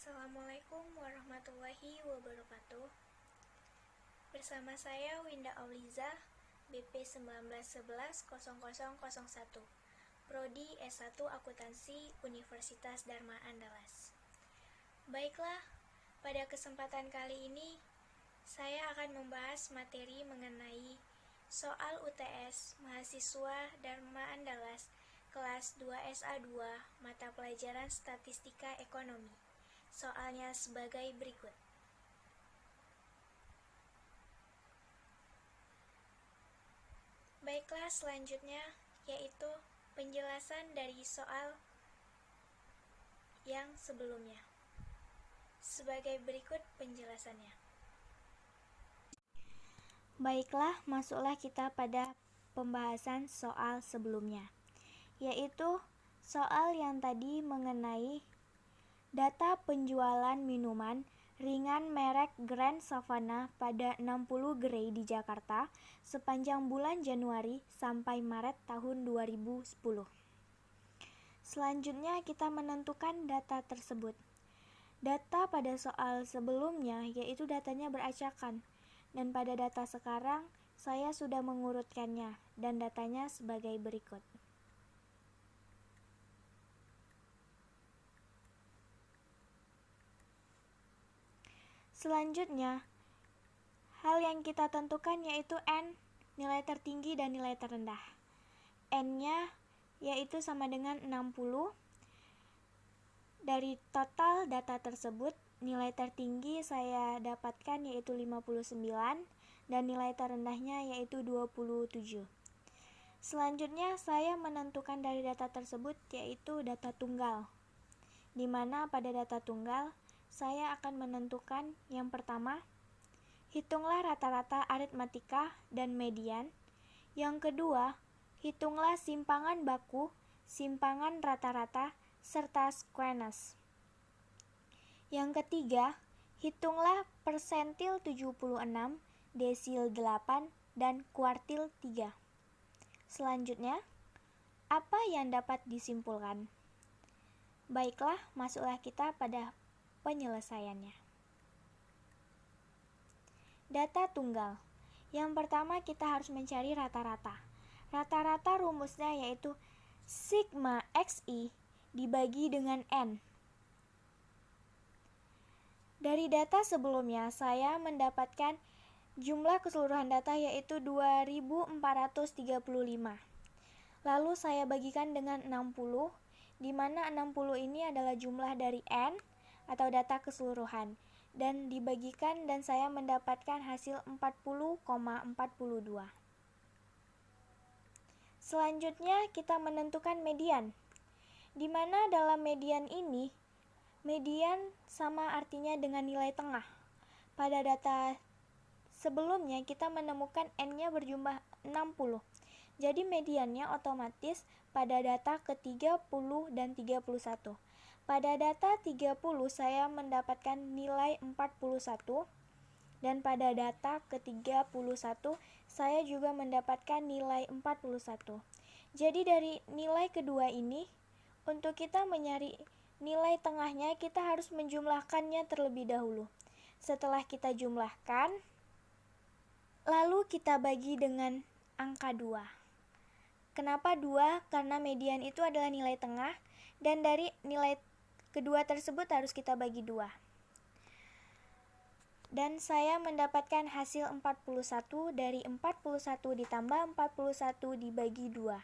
Assalamualaikum warahmatullahi wabarakatuh. Bersama saya Winda Auliza, BP 19110001, Prodi S1 Akuntansi Universitas Dharma Andalas. Baiklah, pada kesempatan kali ini saya akan membahas materi mengenai soal UTS mahasiswa Dharma Andalas kelas 2 SA2 mata pelajaran Statistika Ekonomi. Soalnya sebagai berikut. Baiklah, selanjutnya yaitu penjelasan dari soal yang sebelumnya. Sebagai berikut penjelasannya. Baiklah, masuklah kita pada pembahasan soal sebelumnya, yaitu soal yang tadi mengenai data penjualan minuman ringan merek Grand Savana pada 60 gerai di Jakarta sepanjang bulan Januari sampai Maret tahun 2010. Selanjutnya kita menentukan data tersebut. Data pada soal sebelumnya yaitu datanya beracakan, dan pada data sekarang saya sudah mengurutkannya dan datanya sebagai berikut. Selanjutnya, hal yang kita tentukan yaitu N, nilai tertinggi dan nilai terendah. N-nya yaitu sama dengan 60. Dari total data tersebut, nilai tertinggi saya dapatkan yaitu 59 dan nilai terendahnya yaitu 27. Selanjutnya, saya menentukan dari data tersebut yaitu data tunggal, di mana pada data tunggal saya akan menentukan yang pertama, hitunglah rata-rata aritmatika dan median. Yang kedua, hitunglah simpangan baku, simpangan rata-rata, serta squeness. Yang ketiga, hitunglah persentil 76, desil 8, dan kuartil 3. Selanjutnya, apa yang dapat disimpulkan? Baiklah, masuklah kita pada penyelesaiannya. Data tunggal. Yang pertama kita harus mencari rata-rata. Rata-rata rumusnya yaitu sigma xi dibagi dengan N. Dari data sebelumnya saya mendapatkan jumlah keseluruhan data yaitu 2435. Lalu saya bagikan dengan 60, di mana 60 ini adalah jumlah dari N atau data keseluruhan, dan dibagikan dan saya mendapatkan hasil 40,42. Selanjutnya kita menentukan median, di mana dalam median ini median sama artinya dengan nilai tengah. Pada data sebelumnya kita menemukan N-nya berjumlah 60. Jadi mediannya otomatis pada data ke-30 dan 31. Pada data 30 saya mendapatkan nilai 41 dan pada data ke-31 saya juga mendapatkan nilai 41. Jadi dari nilai kedua ini, untuk kita mencari nilai tengahnya kita harus menjumlahkannya terlebih dahulu. Setelah kita jumlahkan, lalu kita bagi dengan angka 2. Kenapa 2? Karena median itu adalah nilai tengah, dan dari nilai kedua tersebut harus kita bagi 2. Dan saya mendapatkan hasil 41 dari 41 ditambah 41 dibagi 2.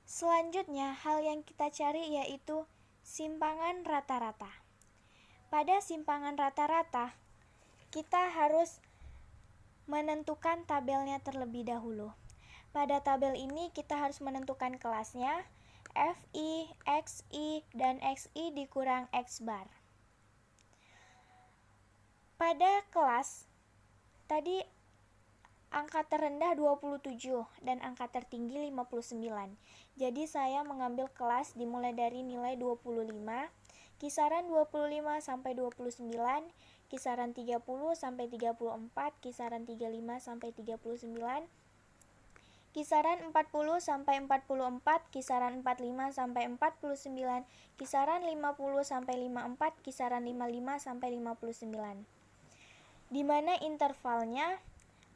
Selanjutnya, hal yang kita cari yaitu simpangan rata-rata. Pada simpangan rata-rata, kita harus menentukan tabelnya terlebih dahulu. Pada tabel ini kita harus menentukan kelasnya, FI, XI, dan XI dikurang X bar. Pada kelas, tadi angka terendah 27 dan angka tertinggi 59. Jadi saya mengambil kelas dimulai dari nilai 25, kisaran 25 sampai 29, kisaran 30 sampai 34, kisaran 35 sampai 39, kisaran 40 sampai 44, kisaran 45 sampai 49, kisaran 50 sampai 54, kisaran 55 sampai 59. Di mana intervalnya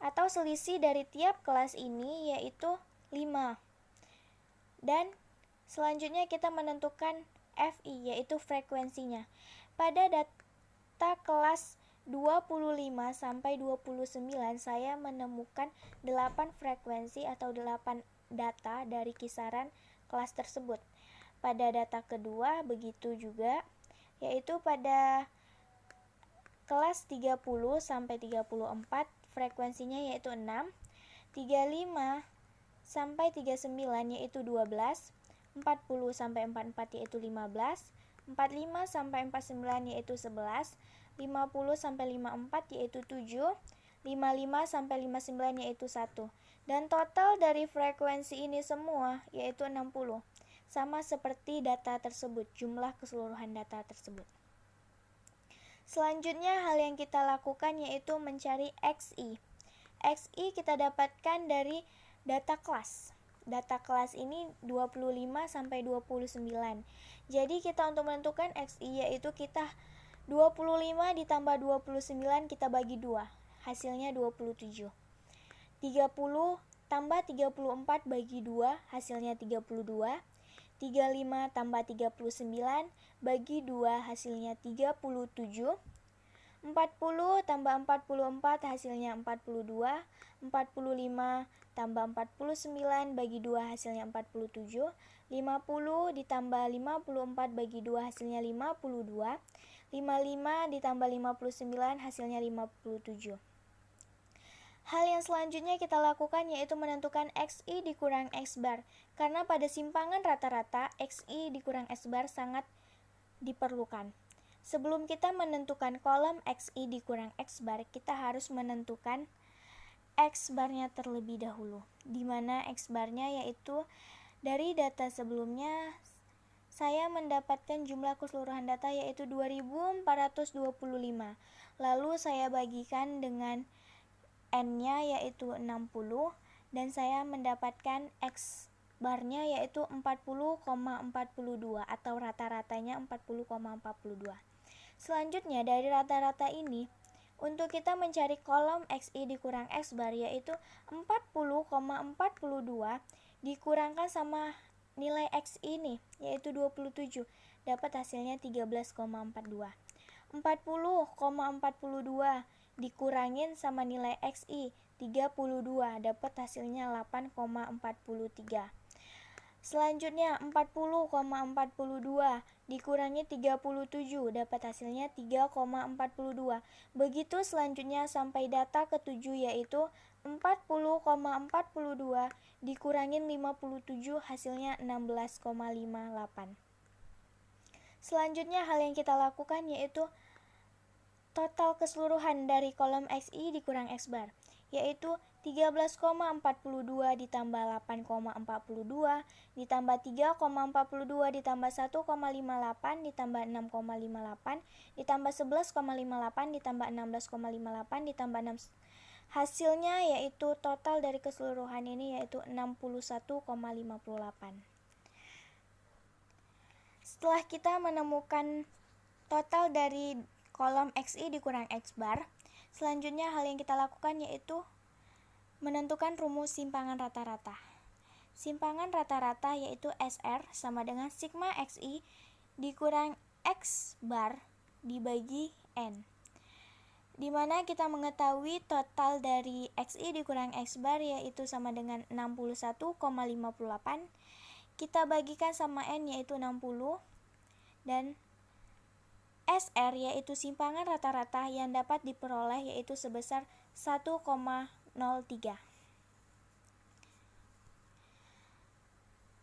atau selisih dari tiap kelas ini yaitu 5. Dan selanjutnya kita menentukan FI yaitu frekuensinya. Pada data kelas 25 sampai 29 saya menemukan 8 frekuensi atau 8 data dari kisaran kelas tersebut. Pada data kedua begitu juga, yaitu pada kelas 30 sampai 34 frekuensinya yaitu 6, 35 sampai 39 yaitu 12, 40 sampai 44 yaitu 15, 45 sampai 49 yaitu 11, 50 sampai 54 yaitu 7, 55 sampai 59 yaitu 1. Dan total dari frekuensi ini semua yaitu 60. Sama seperti data tersebut, jumlah keseluruhan data tersebut. Selanjutnya hal yang kita lakukan yaitu mencari XI. XI kita dapatkan dari data kelas. Data kelas ini 25 sampai 29. Jadi kita untuk menentukan XI yaitu kita 25 ditambah 29 kita bagi 2. Hasilnya 27. 30 tambah 34 bagi 2 hasilnya 32. 35 tambah 39 bagi 2 hasilnya 37. 40 tambah 44 hasilnya 42. 45 tambah 49 bagi 2 hasilnya 47. 50 ditambah 54 bagi 2 hasilnya 52. 55 ditambah 59 hasilnya 57. Hal yang selanjutnya kita lakukan yaitu menentukan XI dikurang X bar. Karena pada simpangan rata-rata, XI dikurang X bar sangat diperlukan. Sebelum kita menentukan kolom XI dikurang X bar, kita harus menentukan X barnya terlebih dahulu. Di mana X barnya yaitu dari data sebelumnya saya mendapatkan jumlah keseluruhan data yaitu 2425. Lalu saya bagikan dengan N-nya yaitu 60 dan saya mendapatkan X barnya yaitu 40,42 atau rata-ratanya 40,42. Selanjutnya dari rata-rata ini untuk kita mencari kolom XI dikurang X bar yaitu 40,42 dikurangkan sama nilai X ini yaitu 27 dapat hasilnya 13,42. 40,42 dikurangin sama nilai XI 32 dapat hasilnya 8,43. Selanjutnya 40,42 dikurangi 37 dapat hasilnya 3,42. Begitu selanjutnya sampai data ketujuh yaitu 40,42 dikurangin 57 hasilnya 16,58. Selanjutnya hal yang kita lakukan yaitu total keseluruhan dari kolom XI dikurang X bar yaitu 13,42 ditambah 8,42 ditambah 3,42 ditambah 1,58 ditambah 6,58 ditambah 11,58 ditambah 16,58 ditambah 6. Hasilnya yaitu total dari keseluruhan ini yaitu 61,58. Setelah kita menemukan total dari kolom XI dikurang X bar, selanjutnya hal yang kita lakukan yaitu menentukan rumus simpangan rata-rata. Simpangan rata-rata yaitu SR sama dengan sigma XI dikurang X bar dibagi N. Di mana kita mengetahui total dari XI dikurang X bar yaitu sama dengan 61,58. Kita bagikan sama N yaitu 60 dan SR yaitu simpangan rata-rata yang dapat diperoleh yaitu sebesar 1,03.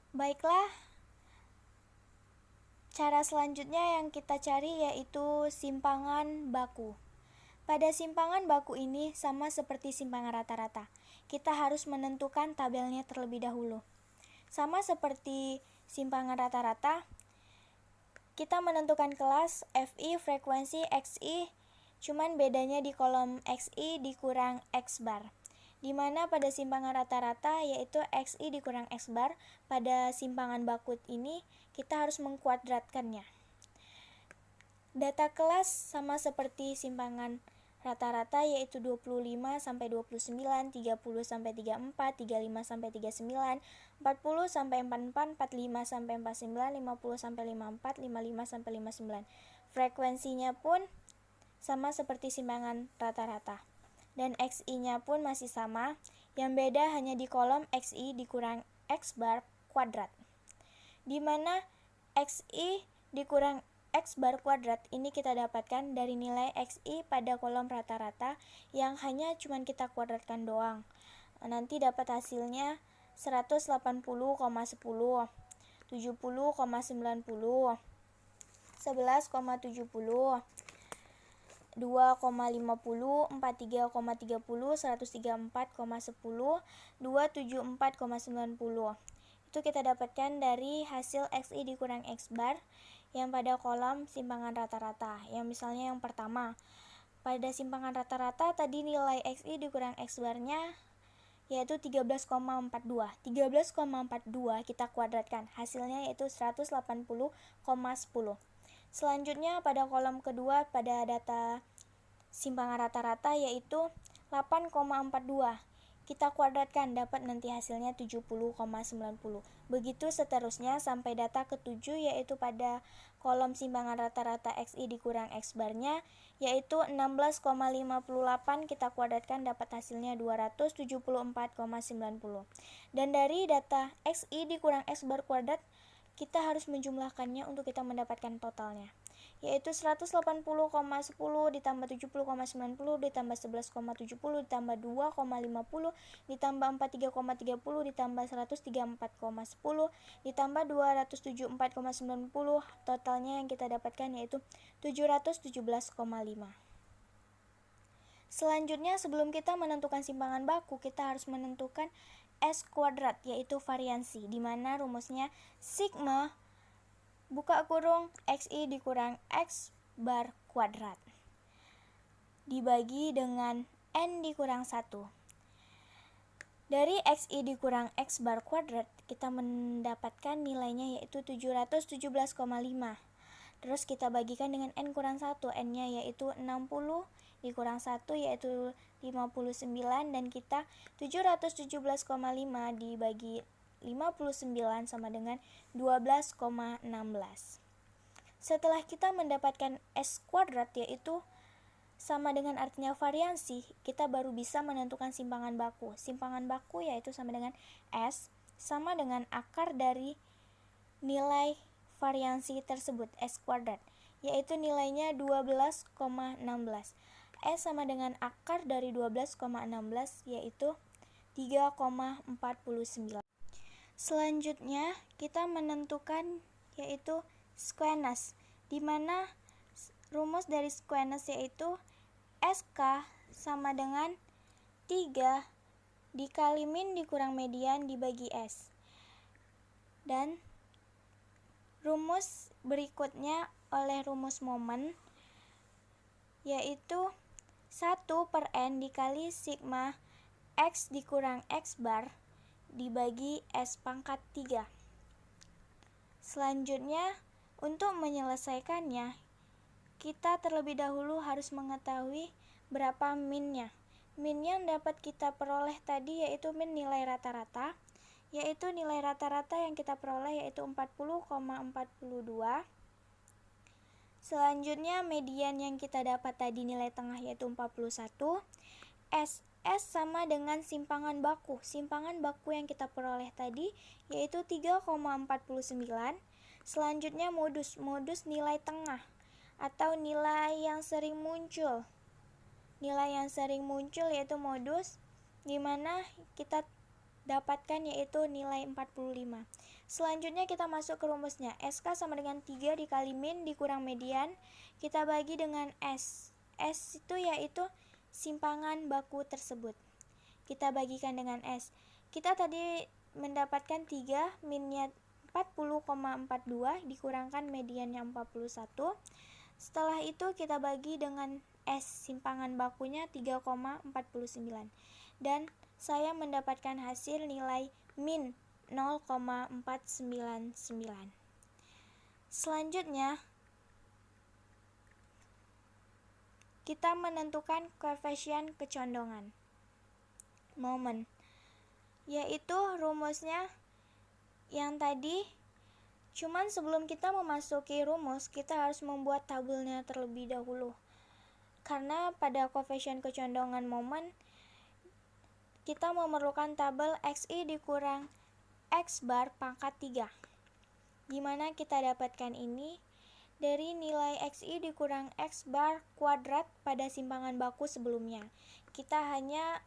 Baiklah, cara selanjutnya yang kita cari yaitu simpangan baku. Pada simpangan baku ini sama seperti simpangan rata-rata. Kita harus menentukan tabelnya terlebih dahulu. Sama seperti simpangan rata-rata, kita menentukan kelas, FI, frekuensi, XI, cuman bedanya di kolom XI dikurang X bar. di mana pada simpangan rata-rata yaitu XI dikurang X bar, pada simpangan baku ini kita harus mengkuadratkannya. Data kelas sama seperti simpangan rata-rata yaitu 25 sampai 29, 30 sampai 34, 35 sampai 39, 40 sampai 44, 45 sampai 49, 50 sampai 54, 55 sampai 59. Frekuensinya pun sama seperti simpangan rata-rata. Dan XI-nya pun masih sama, yang beda hanya di kolom XI dikurang X bar kuadrat. Di mana XI dikurang X bar kuadrat ini kita dapatkan dari nilai XI pada kolom rata-rata yang hanya cuman kita kuadratkan doang. Nanti dapat hasilnya 180,10, 70,90, 11,70, 2,50, 43,30, 134,10, 274,90. Itu kita dapatkan dari hasil XI dikurang X bar yang pada kolom simpangan rata-rata. Yang misalnya yang pertama, pada simpangan rata-rata tadi nilai XI dikurang X barnya yaitu 13,42. 13,42 kita kuadratkan, hasilnya yaitu 180,10. Selanjutnya pada kolom kedua pada data simpangan rata-rata yaitu 8,42. Kita kuadratkan, dapat nanti hasilnya 70,90. Begitu seterusnya sampai data ketujuh yaitu pada kolom simpangan rata-rata XI dikurang X barnya yaitu 16,58, kita kuadratkan dapat hasilnya 274,90. Dan dari data XI dikurang X bar kuadrat kita harus menjumlahkannya untuk kita mendapatkan totalnya, yaitu 180,10 ditambah 70,90 ditambah 11,70 ditambah 2,50 ditambah 43,30 ditambah 134,10 ditambah 274,90. Totalnya yang kita dapatkan yaitu 717,5. Selanjutnya sebelum kita menentukan simpangan baku, kita harus menentukan S kuadrat yaitu variansi, di mana rumusnya sigma buka kurung XI dikurang X bar kuadrat dibagi dengan N dikurang 1. Dari XI dikurang X bar kuadrat kita mendapatkan nilainya yaitu 717,5. Terus kita bagikan dengan N kurang 1, N-nya yaitu 60 dikurang 1 yaitu 59, dan kita 717,5 dibagi 59 sama dengan 12,16. Setelah kita mendapatkan S kuadrat yaitu sama dengan artinya variansi, kita baru bisa menentukan simpangan baku. Simpangan baku yaitu sama dengan S sama dengan akar dari nilai variansi tersebut, S kuadrat, yaitu nilainya 12,16. S sama dengan akar dari 12,16 yaitu 3,49. Selanjutnya kita menentukan yaitu squeness, di mana rumus dari squeness yaitu SK sama dengan 3 dikali min dikurang median dibagi S. Dan rumus berikutnya oleh rumus momen yaitu 1 per N dikali sigma X dikurang X bar dibagi S pangkat 3. Selanjutnya untuk menyelesaikannya kita terlebih dahulu harus mengetahui berapa minnya. Min yang dapat kita peroleh tadi yaitu min nilai rata-rata, yaitu nilai rata-rata yang kita peroleh yaitu 40,42. Selanjutnya median yang kita dapat tadi nilai tengah yaitu 41. S sama dengan simpangan baku. Simpangan baku yang kita peroleh tadi yaitu 3,49. Selanjutnya modus nilai tengah atau nilai yang sering muncul. Nilai yang sering muncul yaitu modus, di mana kita dapatkan yaitu nilai 45. Selanjutnya kita masuk ke rumusnya. SK sama dengan 3 dikali min dikurang median, kita bagi dengan S. S itu yaitu simpangan baku tersebut. Kita bagikan dengan S. Kita tadi mendapatkan 3, minnya 40,42 dikurangkan mediannya 41. Setelah itu kita bagi dengan S, simpangan bakunya 3,49. Dan saya mendapatkan hasil nilai min 0,499. Selanjutnya, kita menentukan koefisien kecondongan momen, yaitu rumusnya yang tadi. Cuman sebelum kita memasuki rumus, kita harus membuat tabelnya terlebih dahulu. Karena pada koefisien kecondongan momen, kita memerlukan tabel XI dikurang X bar pangkat 3. Dimana kita dapatkan ini dari nilai XI dikurang X bar kuadrat pada simpangan baku sebelumnya. Kita hanya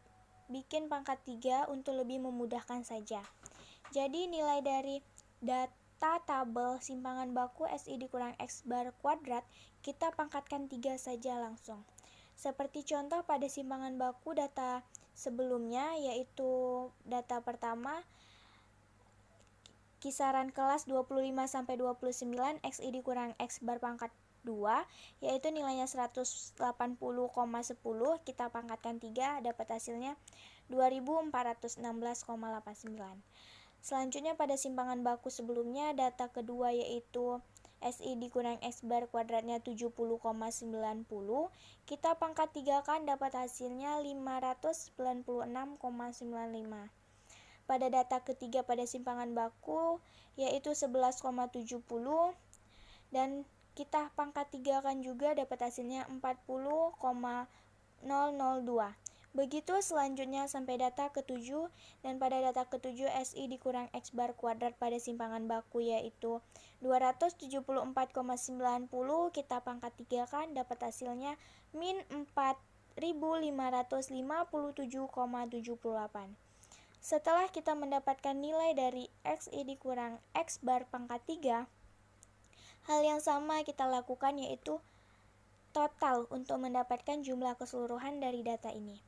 bikin pangkat 3 untuk lebih memudahkan saja. Jadi nilai dari data tabel simpangan baku SI dikurang X bar kuadrat, kita pangkatkan 3 saja langsung. Seperti contoh pada simpangan baku data sebelumnya, yaitu data pertama, kisaran kelas 25-29, XI dikurang X bar pangkat 2, yaitu nilainya 180,10, kita pangkatkan 3, dapat hasilnya 2416,89. Selanjutnya pada simpangan baku sebelumnya, data kedua yaitu SI dikurang X bar kuadratnya 70,90, kita pangkat 3 kan, dapat hasilnya 596,95. Pada data ketiga pada simpangan baku yaitu 11,70, dan kita pangkat 3 kan juga, dapat hasilnya 40,002. Begitu selanjutnya sampai data ketujuh, dan pada data ketujuh SI dikurang X bar kuadrat pada simpangan baku yaitu 274,90, kita pangkat 3 kan, dapat hasilnya min 4557,78. Setelah kita mendapatkan nilai dari XI dikurang X bar pangkat 3, hal yang sama kita lakukan yaitu total untuk mendapatkan jumlah keseluruhan dari data ini.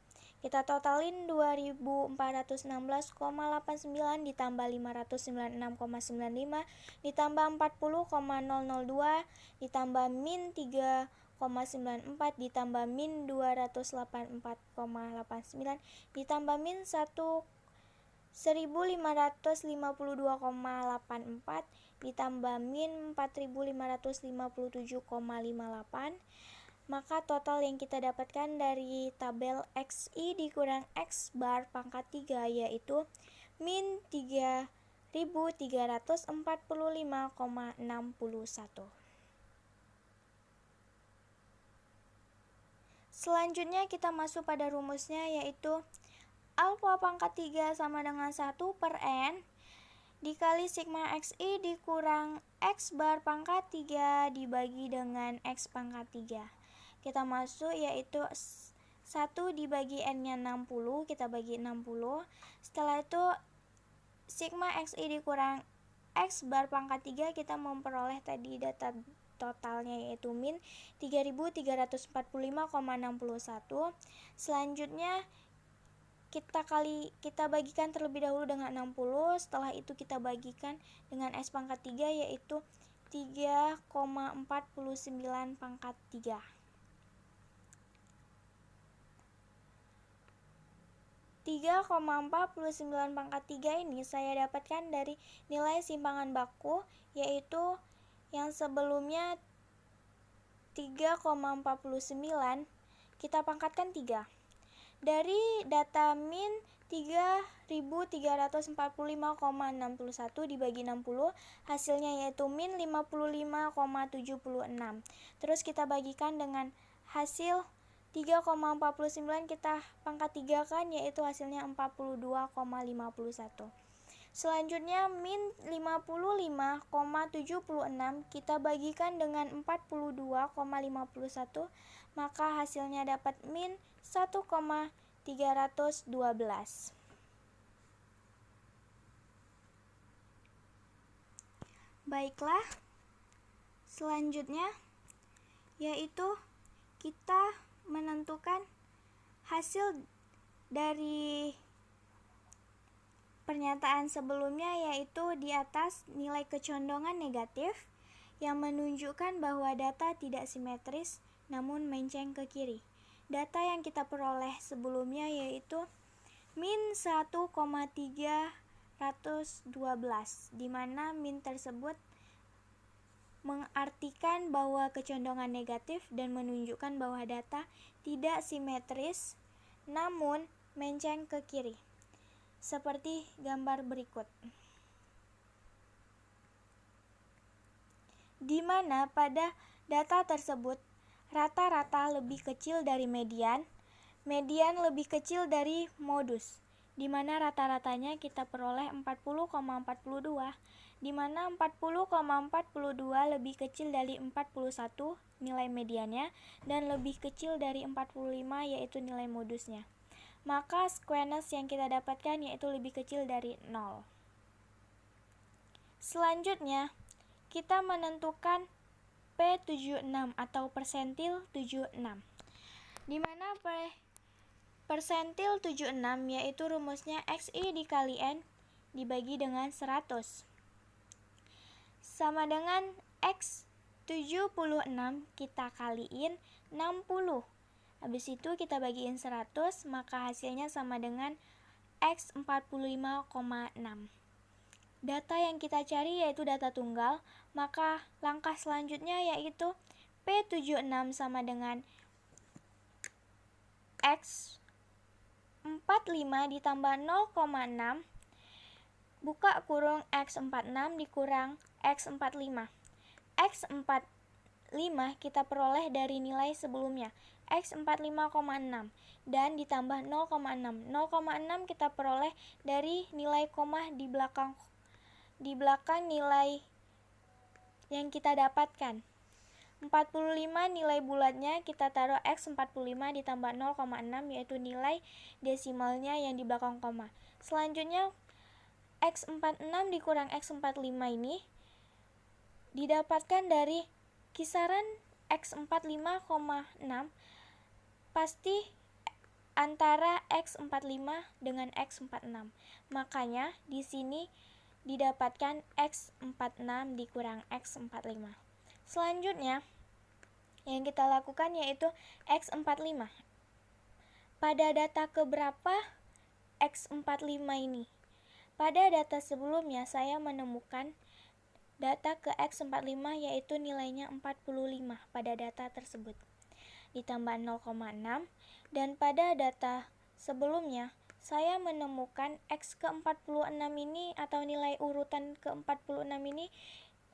Kita totalin 2416,89 ditambah 596,95 ditambah 40,002 ditambah min 3,94 ditambah min 284,89 ditambah min 1552,84 ditambah min 4557,58, maka total yang kita dapatkan dari tabel XI dikurang X bar pangkat 3 yaitu min 3345,61. Selanjutnya kita masuk pada rumusnya, yaitu alfa pangkat 3 sama dengan 1 per N dikali sigma XI dikurang X bar pangkat 3 dibagi dengan X pangkat 3. Kita masuk yaitu 1 dibagi N-nya 60, kita bagi 60. Setelah itu sigma XI dikurang X bar pangkat 3, kita memperoleh tadi data totalnya yaitu min 3345,61. Selanjutnya kita bagikan terlebih dahulu dengan 60, setelah itu kita bagikan dengan S pangkat 3 yaitu 3,49 pangkat 3. pangkat 3 ini saya dapatkan dari nilai simpangan baku, yaitu yang sebelumnya 3,49, kita pangkatkan 3. Dari data min 3345,61 dibagi 60, hasilnya yaitu min 55,76. Terus kita bagikan dengan hasil 3,49, kita pangkat 3 kan, yaitu hasilnya 42,51. Selanjutnya min 55,76 kita bagikan dengan 42,51, maka hasilnya dapat min 1,312. Baiklah, selanjutnya yaitu kita menentukan hasil dari pernyataan sebelumnya, yaitu di atas nilai kecondongan negatif yang menunjukkan bahwa data tidak simetris namun menceng ke kiri. Data yang kita peroleh sebelumnya yaitu min 1,312, di mana min tersebut mengartikan bahwa kecondongan negatif dan menunjukkan bahwa data tidak simetris namun menceng ke kiri, seperti gambar berikut. Di mana pada data tersebut rata-rata lebih kecil dari median, median lebih kecil dari modus, di mana rata-ratanya kita peroleh 40,42, di mana 40,42 lebih kecil dari 41 nilai mediannya dan lebih kecil dari 45 yaitu nilai modusnya. Maka squeness yang kita dapatkan yaitu lebih kecil dari 0. Selanjutnya, kita menentukan P76 atau persentil 76. Di mana persentil 76 yaitu rumusnya XI dikali N dibagi dengan 100 sama dengan X 76 kita kaliin 60. Habis itu kita bagiin 100, maka hasilnya sama dengan X 45,6. Data yang kita cari yaitu data tunggal, maka langkah selanjutnya yaitu P76 sama dengan X 45 ditambah 0,6 buka kurung X46 dikurang X45. X45 kita peroleh dari nilai sebelumnya X45,6 dan ditambah 0,6. 0,6 kita peroleh dari nilai koma di belakang nilai yang kita dapatkan. 45 nilai bulatnya kita taruh X45 ditambah 0,6 yaitu nilai desimalnya yang di belakang koma. Selanjutnya X46 dikurang X45 ini didapatkan dari kisaran X45,6 pasti antara X45 dengan X46. Makanya di sini didapatkan X46 dikurang X45. Selanjutnya yang kita lakukan yaitu X45. Pada data keberapa X45 ini? Pada data sebelumnya saya menemukan data ke X45 yaitu nilainya 45 pada data tersebut. Ditambah 0,6 dan pada data sebelumnya saya menemukan X ke-46 ini atau nilai urutan ke-46 ini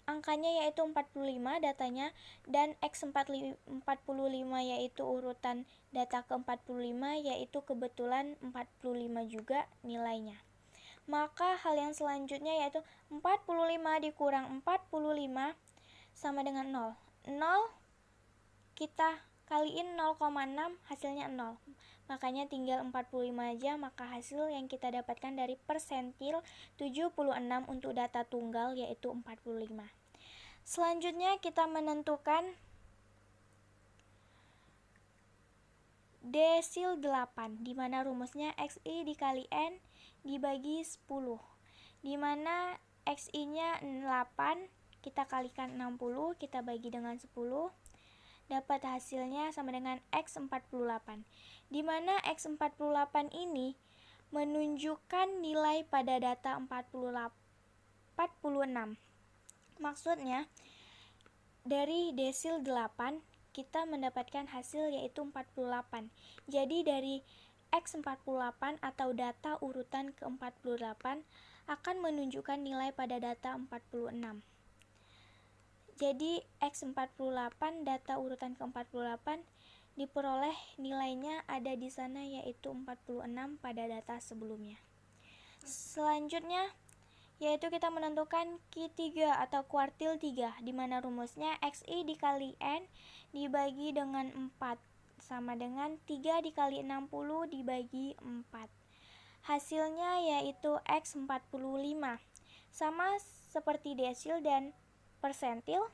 angkanya yaitu 45 datanya dan X45 yaitu urutan data ke-45 yaitu kebetulan 45 juga nilainya. Maka hal yang selanjutnya yaitu 45 dikurang 45 sama dengan 0. 0 kita kaliin 0,6 hasilnya 0. Makanya tinggal 45 aja, maka hasil yang kita dapatkan dari persentil 76 untuk data tunggal yaitu 45. Selanjutnya kita menentukan desil 8 di mana rumusnya XI dikali N dibagi 10, di mana XI-nya 8, kita kalikan 60, kita bagi dengan 10, dapat hasilnya sama dengan X48, di mana X48 ini menunjukkan nilai pada data 46. Maksudnya, dari desil 8, kita mendapatkan hasil yaitu 48. Jadi dari X48 atau data urutan ke-48 akan menunjukkan nilai pada data 46. Jadi X48 data urutan ke-48 diperoleh nilainya ada di sana yaitu 46 pada data sebelumnya. Selanjutnya yaitu kita menentukan Q3 atau kuartil 3 di mana rumusnya XI dikali N dibagi dengan 4 sama dengan 3 dikali 60 dibagi 4. Hasilnya yaitu X45. Sama seperti desil dan persentil,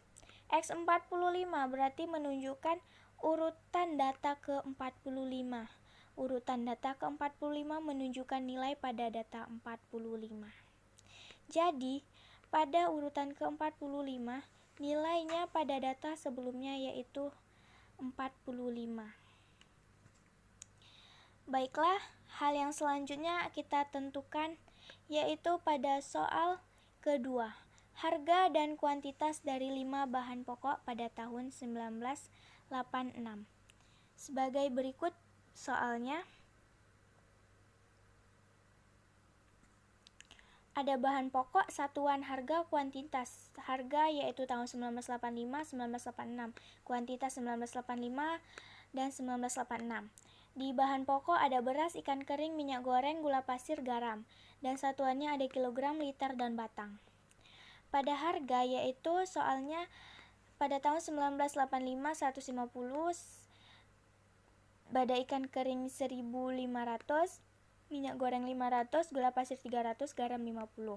X45 berarti menunjukkan urutan data ke-45. Urutan data ke-45 menunjukkan nilai pada data 45. Jadi, pada urutan ke-45, nilainya pada data sebelumnya yaitu 45. Baiklah, hal yang selanjutnya kita tentukan yaitu pada soal kedua, harga dan kuantitas dari 5 bahan pokok pada tahun 1986. Sebagai berikut soalnya. Ada bahan pokok, satuan harga, kuantitas. Harga yaitu tahun 1985, 1986. Kuantitas 1985 dan 1986. Di bahan pokok ada beras, ikan kering, minyak goreng, gula pasir, garam. Dan satuannya ada kilogram, liter, dan batang. Pada harga yaitu soalnya pada tahun 1985 150, bada ikan kering 1500, minyak goreng 500, gula pasir 300, garam 50.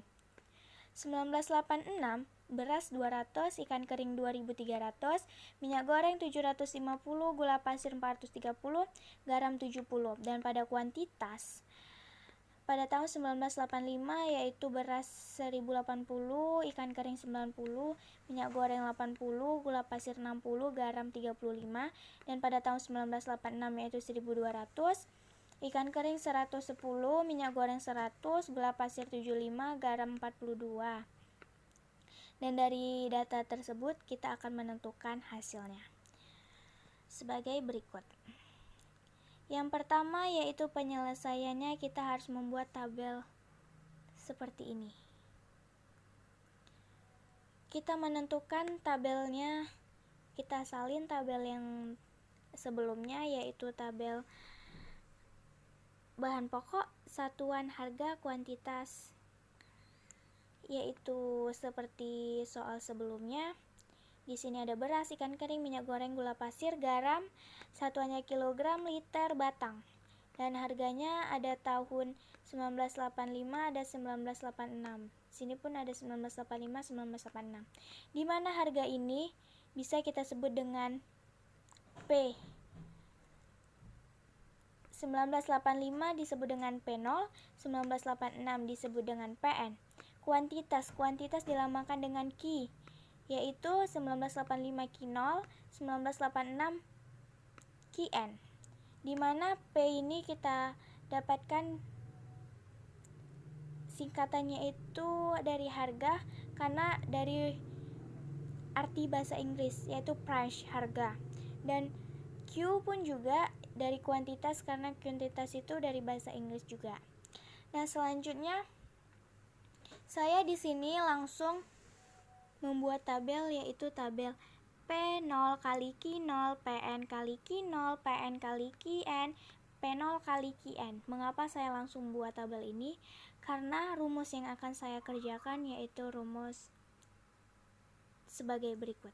1986 beras 200, ikan kering 2300, minyak goreng 750, gula pasir 430, garam 70. Dan pada kuantitas pada tahun 1985 yaitu beras 1080, ikan kering 90, minyak goreng 80, gula pasir 60, garam 35. Dan pada tahun 1986 yaitu 1200, ikan kering 110, minyak goreng 100, gula pasir 75, garam 42. Dan dari data tersebut kita akan menentukan hasilnya sebagai berikut. Yang pertama yaitu penyelesaiannya, kita harus membuat tabel seperti ini. Kita menentukan tabelnya, kita salin tabel yang sebelumnya yaitu tabel bahan pokok, satuan harga, kuantitas, yaitu seperti soal sebelumnya. Di sini ada beras, ikan kering, minyak goreng, gula pasir, garam, satuannya kilogram, liter, batang. Dan harganya ada tahun 1985, ada 1986. Sini pun ada 1985, 1986. Di mana harga ini bisa kita sebut dengan P. 1985 disebut dengan P0, 1986 disebut dengan PN. Kuantitas dilambangkan dengan Q, yaitu 1985 Q0, 1986 Qn. Di mana P ini kita dapatkan singkatannya itu dari harga, karena dari arti bahasa Inggris yaitu price, harga. Dan Q pun juga dari kuantitas, karena kuantitas itu dari bahasa Inggris juga. Nah, selanjutnya saya di sini langsung membuat tabel, yaitu tabel P0 kali Q0, PN kali Q0, PN kali Qn, P0 kali Qn. Mengapa saya langsung buat tabel ini? Karena rumus yang akan saya kerjakan yaitu rumus sebagai berikut.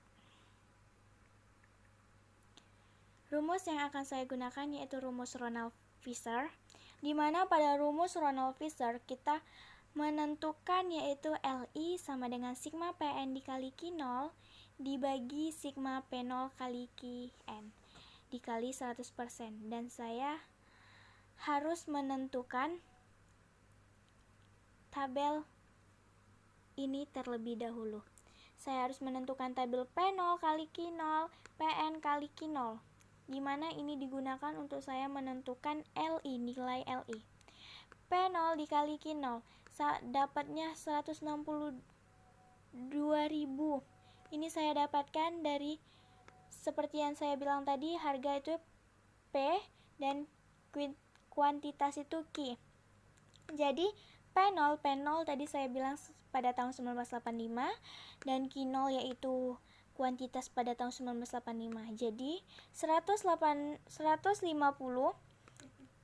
Rumus yang akan saya gunakan yaitu rumus Ronald-Fisher, di mana pada rumus Ronald-Fisher kita menentukan yaitu Li sama dengan sigma Pn dikali Q0 dibagi sigma P0 kali Qn dikali 100%. Dan saya harus menentukan tabel ini terlebih dahulu. Saya harus menentukan tabel P0 kali Q0, Pn kali Q0, di mana ini digunakan untuk saya menentukan Li, nilai Li. P0 dikali Q0 dapatnya 162.000. Ini saya dapatkan dari seperti yang saya bilang tadi, harga itu P dan kuantitas itu Q. Jadi P0 tadi saya bilang pada tahun 1985 dan Q0 yaitu kuantitas pada tahun 1985. Jadi 150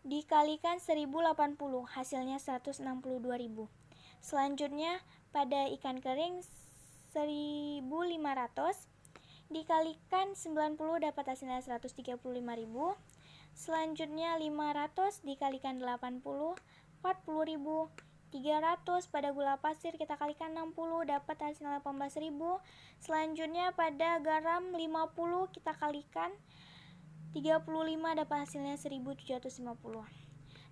dikalikan 1080, hasilnya 162.000. Selanjutnya pada ikan kering 1500 dikalikan 90 dapat hasilnya 135.000. Selanjutnya 500 dikalikan 80, 40.000. 300 pada gula pasir kita kalikan 60 dapat hasilnya 18.000. Selanjutnya pada garam 50 kita kalikan 35 dapat hasilnya 1750.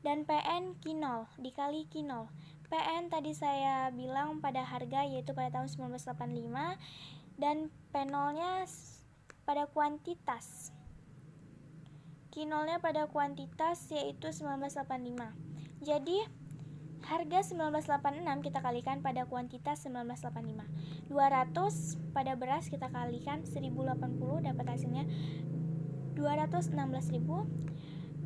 Dan PN Q0 dikali Q0. PN tadi saya bilang pada harga yaitu pada tahun 1985, dan P0 nya pada kuantitas kinolnya pada kuantitas yaitu 1985. Jadi harga 1986 kita kalikan pada kuantitas 1985. 200 pada beras kita kalikan 1080 dapat hasilnya 216.000.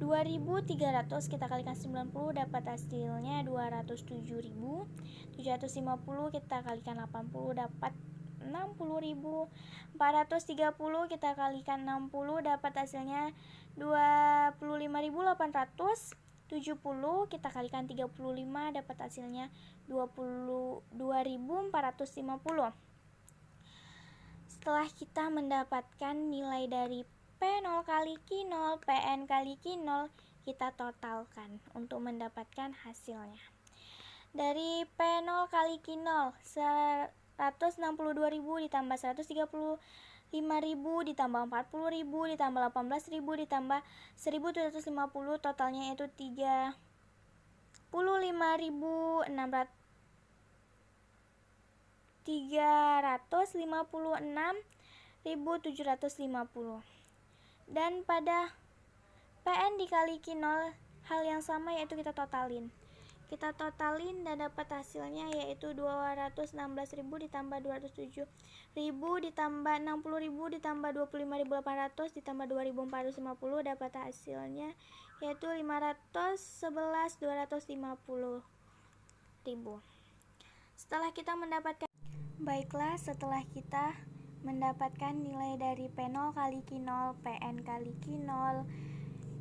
2.300 kita kalikan 90 dapat hasilnya 207.000. 750 kita kalikan 80 dapat 60.000. 430 kita kalikan 60 dapat hasilnya 25.800. 70 kita kalikan 35 dapat hasilnya 22.450. Setelah kita mendapatkan nilai dari P0 kali Q0, PN kali Q0, kita totalkan untuk mendapatkan hasilnya. Dari P0 kali Q0, 162.000 ditambah 135.000 ditambah 40.000 ditambah 18.000 ditambah 1.750, totalnya itu 356.750. Dan pada PN dikali Q0 hal yang sama, yaitu kita totalin dan dapat hasilnya yaitu 216.000 ditambah 207.000 ditambah 60.000 ditambah 25.800 ditambah 2.450 dapat hasilnya yaitu 511.250.000. Setelah kita mendapatkan nilai dari P0 kali Q0, PN kali Q0,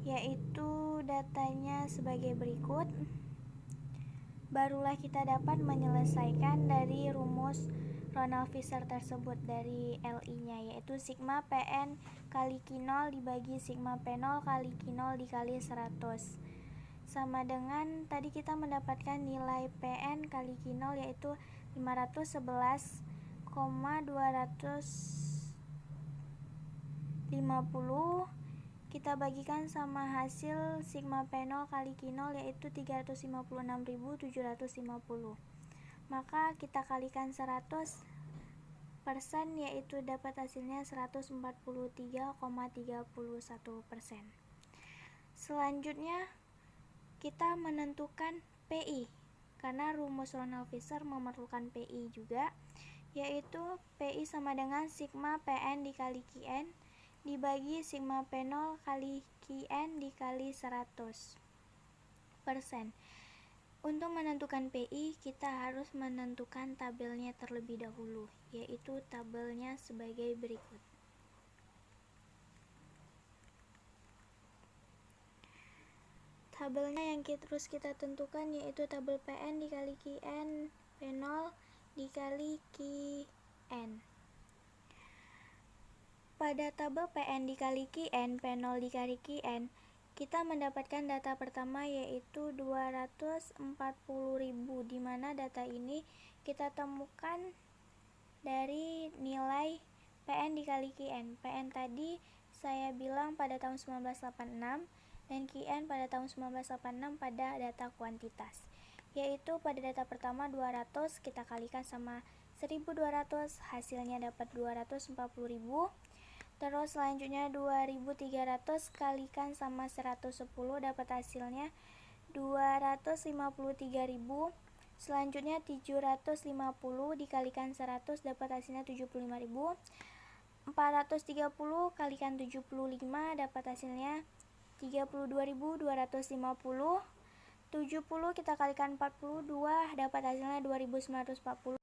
yaitu datanya sebagai berikut. Barulah kita dapat menyelesaikan dari rumus Ronald-Fisher tersebut dari LI-nya, yaitu sigma PN kali Q0 dibagi sigma P0 kali Q0 dikali 100. Sama dengan tadi kita mendapatkan nilai PN kali Q0 yaitu 511,250. Kita bagikan sama hasil sigma P0 kali Q0 yaitu 356.750. Maka kita kalikan 100% yaitu dapat hasilnya 143,31%. Selanjutnya kita menentukan PI, karena rumus Ronald-Fisher memerlukan PI juga, yaitu PI sama dengan sigma PN dikali Qn dibagi sigma P0 kali Qn dikali 100%. Untuk menentukan PI, kita harus menentukan tabelnya terlebih dahulu, yaitu tabelnya sebagai berikut. Tabelnya yang terus kita tentukan yaitu tabel PN dikali Qn, P0 dikali Qn. Pada tabel PN dikali Qn, P0 dikali Qn, kita mendapatkan data pertama yaitu 240.000, di mana data ini kita temukan dari nilai PN dikali Qn. PN tadi saya bilang pada tahun 1986 dan Qn pada tahun 1986 pada data kuantitas. Yaitu pada data pertama 200 kita kalikan sama 1.200, hasilnya dapat 240.000. Terus selanjutnya 2.300 kalikan sama 110 dapat hasilnya 253.000. Selanjutnya 750 dikalikan 100 dapat hasilnya 75.000. 430 kalikan 75 dapat hasilnya 32.250. 70 kita kalikan 42 dapat hasilnya 2.940.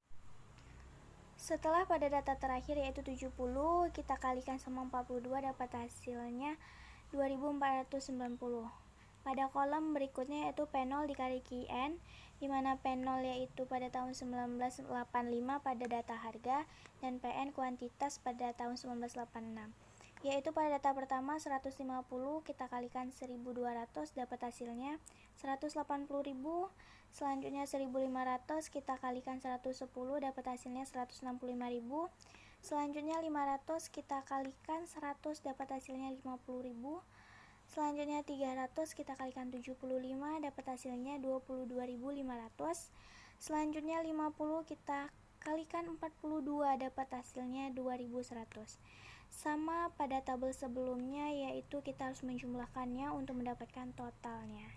Setelah pada data terakhir yaitu 70 kita kalikan sama 42 dapat hasilnya 2490. Pada kolom berikutnya yaitu P0 dikali Qn, di mana P0 yaitu pada tahun 1985 pada data harga dan PN kuantitas pada tahun 1986. Yaitu pada data pertama 150 kita kalikan 1.200 dapat hasilnya 180.000. Selanjutnya 1.500 kita kalikan 110 dapat hasilnya 165.000. Selanjutnya 500 kita kalikan 100 dapat hasilnya 50.000. Selanjutnya 300 kita kalikan 75 dapat hasilnya 22.500. Selanjutnya 50 kita kalikan 42 dapat hasilnya 2.100. Sama pada tabel sebelumnya, yaitu kita harus menjumlahkannya untuk mendapatkan totalnya,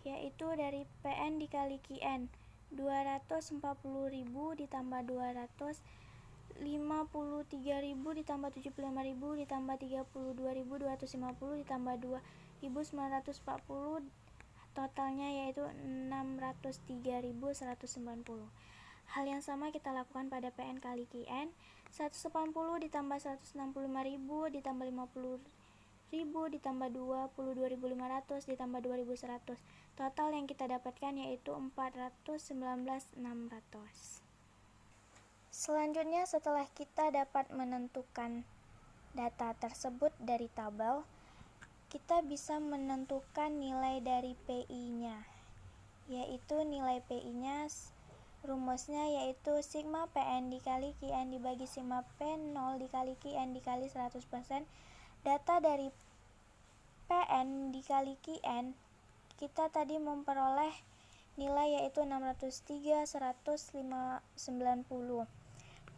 yaitu dari PN dikali QN, 240.000 ditambah 253.000 ditambah 75.000 ditambah 32.250 ditambah 2.940, totalnya yaitu 603.190. Hal yang sama kita lakukan pada PN kali QN, 180 ditambah 165.000 ditambah 50.000 ditambah 22.500 ditambah 2.100. Total yang kita dapatkan yaitu 419.600. Selanjutnya, setelah kita dapat menentukan data tersebut dari tabel, kita bisa menentukan nilai dari PI-nya, yaitu nilai PI-nya rumusnya yaitu sigma PN dikali QN dibagi sigma P0 dikali QN dikali 100%. Data dari PN dikali QN, kita tadi memperoleh nilai yaitu 603.190.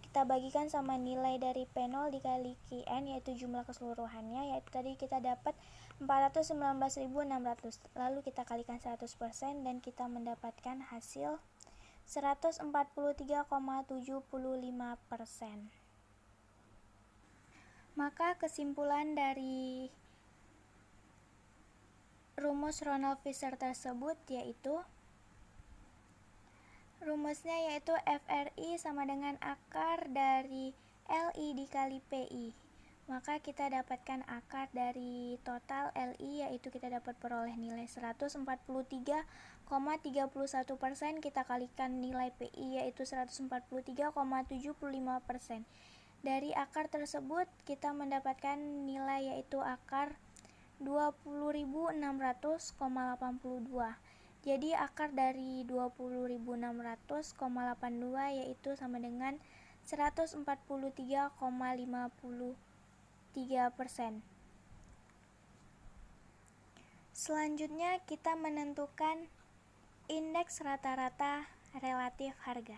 Kita bagikan sama nilai dari P0 dikali QN, yaitu jumlah keseluruhannya, yaitu tadi kita dapat 419.600. Lalu kita kalikan 100% dan kita mendapatkan hasil 143,75%. Maka kesimpulan dari rumus Ronald-Fisher tersebut yaitu rumusnya yaitu FRI sama dengan akar dari LI dikali PI. Maka kita dapatkan akar dari total LI, yaitu kita dapat peroleh nilai 143,31%. Kita kalikan nilai PI yaitu 143,75%. Dari akar tersebut kita mendapatkan nilai yaitu akar 20.600,82. Jadi akar dari 20.600,82 yaitu sama dengan 143,53%. Selanjutnya kita menentukan indeks rata-rata relatif harga.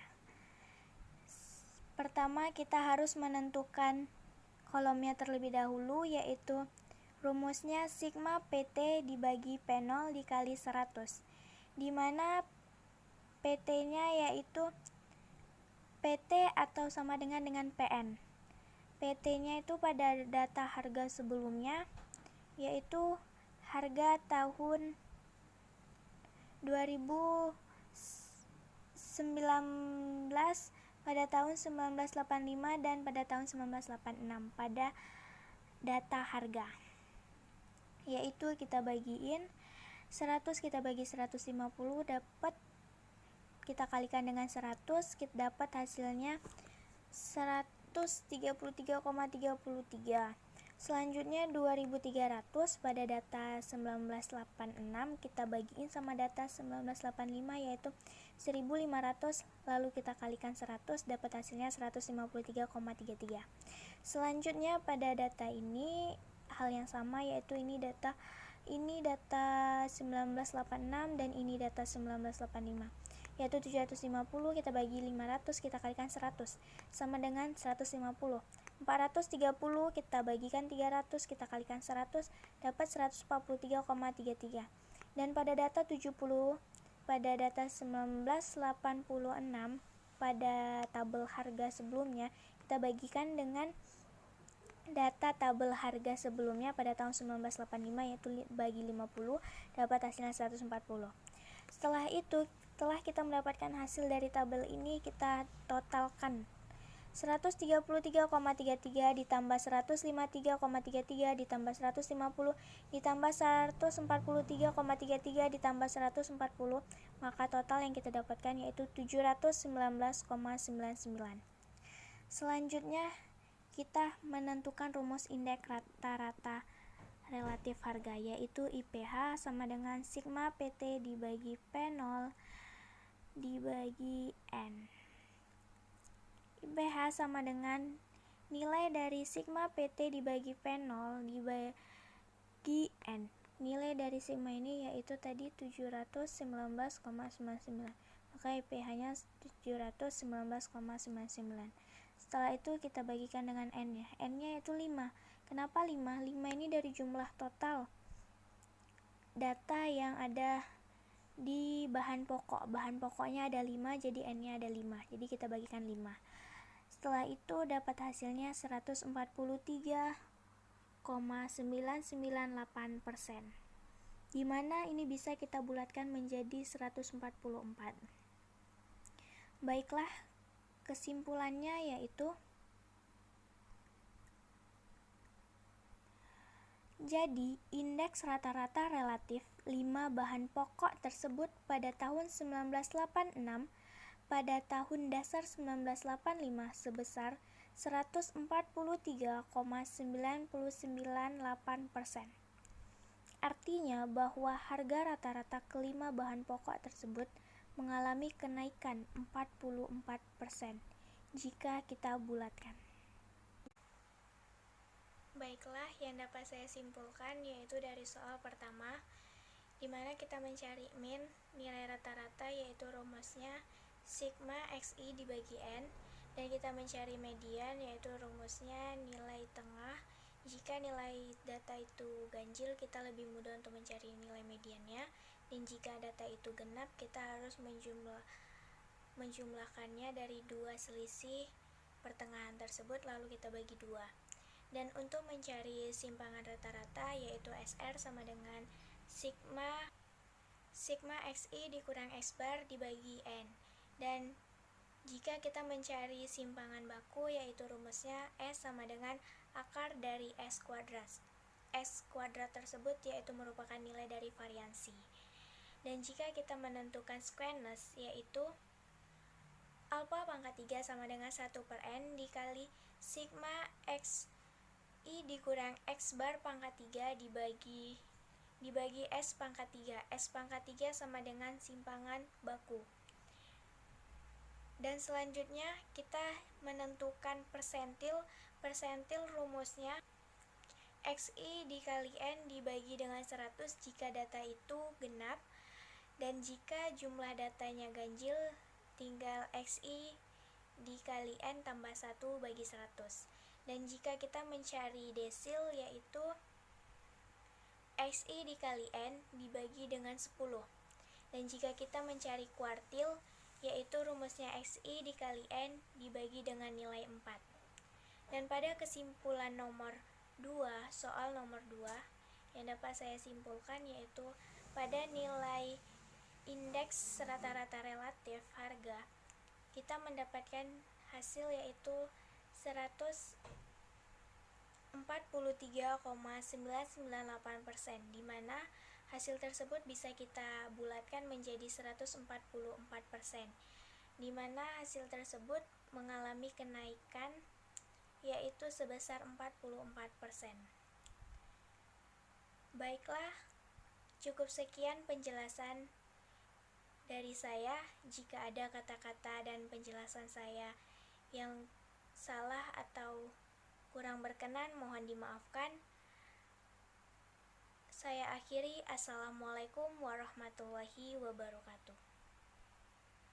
Pertama, kita harus menentukan kolomnya terlebih dahulu, yaitu rumusnya sigma PT dibagi P0 dikali 100, di mana PT-nya yaitu PT atau sama dengan PN. PT-nya itu pada data harga sebelumnya, yaitu harga tahun 2019 pada tahun 1985 dan pada tahun 1986 pada data harga, yaitu kita bagiin 100, kita bagi 150, dapat kita kalikan dengan 100, kita dapat hasilnya 133,33. Selanjutnya 2300 pada data 1986 kita bagiin sama data 1985 yaitu 1500, lalu kita kalikan 100, dapat hasilnya 153,33. Selanjutnya pada data ini hal yang sama, yaitu ini data 1986 dan ini data 1985, yaitu 750, kita bagi 500, kita kalikan 100 sama dengan 150. 430 kita bagikan 300, kita kalikan 100, dapat 143,33. Dan pada data 70, pada data 1986 pada tabel harga sebelumnya, kita bagikan dengan data tabel harga sebelumnya pada tahun 1985, yaitu bagi 50, dapat hasilnya 140. Setelah itu, setelah kita mendapatkan hasil dari tabel ini, kita totalkan 133,33 ditambah 153,33 ditambah 150 ditambah 143,33 ditambah 140, maka total yang kita dapatkan yaitu 719,99. Selanjutnya kita menentukan rumus indeks rata-rata relatif harga, yaitu IPH sama dengan sigma PT dibagi P0 dibagi N. IPH sama dengan nilai dari sigma PT dibagi P0 dibagi N. Nilai dari sigma ini yaitu tadi 719,99. Maka IPH-nya 719,99. Setelah itu kita bagikan dengan N-nya. N-nya itu 5. Kenapa 5? 5 ini dari jumlah total data yang ada di bahan pokok. Bahan pokoknya ada 5, jadi N-nya ada 5. Jadi kita bagikan 5. Setelah itu dapat hasilnya 143,998%. Di mana ini bisa kita bulatkan menjadi 144. Baiklah, kesimpulannya yaitu jadi indeks rata-rata relatif 5 bahan pokok tersebut pada tahun 1986 pada tahun dasar 1985 sebesar 143,998%. Artinya bahwa harga rata-rata kelima bahan pokok tersebut mengalami kenaikan 44% jika kita bulatkan. Baiklah, yang dapat saya simpulkan yaitu dari soal pertama, di mana kita mencari min nilai rata-rata yaitu rumusnya sigma xi dibagi n, dan kita mencari median yaitu rumusnya nilai tengah. Jika nilai data itu ganjil, kita lebih mudah untuk mencari nilai mediannya, dan jika data itu genap, kita harus menjumlahkannya dari dua selisih pertengahan tersebut, lalu kita bagi 2. Dan untuk mencari simpangan rata-rata yaitu SR sama dengan sigma xi dikurang x bar dibagi n. Dan jika kita mencari simpangan baku yaitu rumusnya S sama dengan akar dari S kuadrat. S kuadrat tersebut yaitu merupakan nilai dari variansi. Dan jika kita menentukan squeness yaitu alpha pangkat 3 sama dengan 1 per n dikali sigma x I dikurang x bar pangkat 3 dibagi S pangkat 3. S pangkat 3 sama dengan simpangan baku. Dan selanjutnya kita menentukan persentil. Persentil rumusnya xi dikali n dibagi dengan 100 jika data itu genap, dan jika jumlah datanya ganjil tinggal xi dikali n tambah 1 bagi 100. Dan jika kita mencari desil yaitu xi dikali n dibagi dengan 10. Dan jika kita mencari kuartil yaitu rumusnya xi dikali n dibagi dengan nilai 4. Dan pada kesimpulan nomor 2, soal nomor 2 yang dapat saya simpulkan yaitu pada nilai indeks rata-rata relatif harga kita mendapatkan hasil yaitu 143,998%, di mana hasil tersebut bisa kita bulatkan menjadi 144%, di mana hasil tersebut mengalami kenaikan yaitu sebesar 44%. Baiklah, cukup sekian penjelasan dari saya. Jika ada kata-kata dan penjelasan saya yang salah atau kurang berkenan, mohon dimaafkan. Saya akhiri. Assalamualaikum warahmatullahi wabarakatuh.